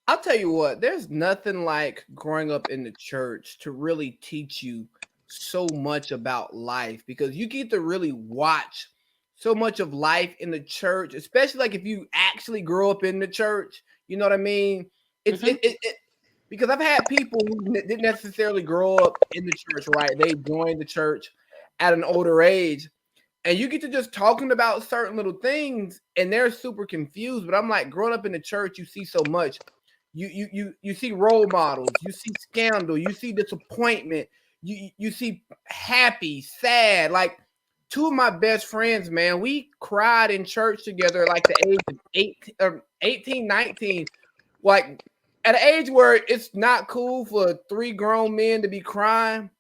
I'll tell you what, there's nothing like growing up in the church to really teach you so much about life because you get to really watch so much of life in the church, especially like if you actually grow up in the church. You know what I mean? It's Hmm. because I've had people who didn't necessarily grow up in the church, right? They joined the church at an older age, and you get to just talking about certain little things, and they're super confused. But I'm like, growing up in the church, you see so much. You see role models, you see scandal, you see disappointment, you see happy, sad. Like two of my best friends, man, we cried in church together like the age of 18, 19. Like at an age where it's not cool for three grown men to be crying,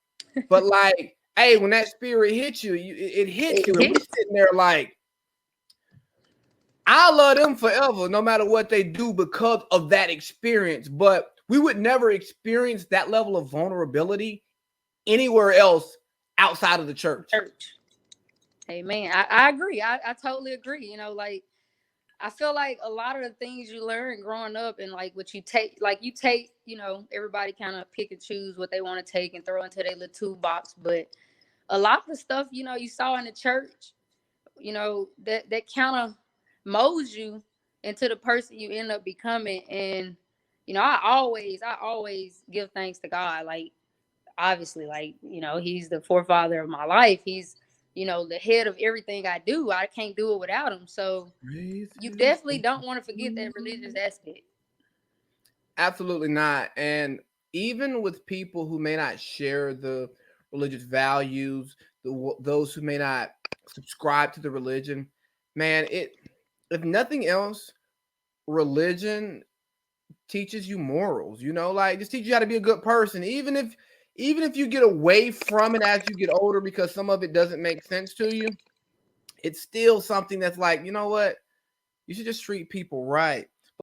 but like, hey, when that spirit hits you, it hits you, and we sitting there like, I love them forever, no matter what they do, because of that experience. But we would never experience that level of vulnerability anywhere else outside of the church. Church. Amen. I agree. I totally agree. Like I feel like a lot of the things you learn growing up and like what you take, everybody kind of pick and choose what they want to take and throw into their little toolbox. But a lot of the stuff, you saw in the church, that kind of molds you into the person you end up becoming. And, I always give thanks to God. Like, obviously, like, he's the forefather of my life. He's, the head of everything I do. I can't do it without him. So, you Praises definitely don't want to forget that religious unto- aspect. Absolutely not. And even with people who may not share the religious values, those who may not subscribe to the religion, man, it if nothing else, religion teaches you morals, like just teach you how to be a good person. Even if you get away from it as you get older because some of it doesn't make sense to you, it's still something that's like, you know what? You should just treat people right.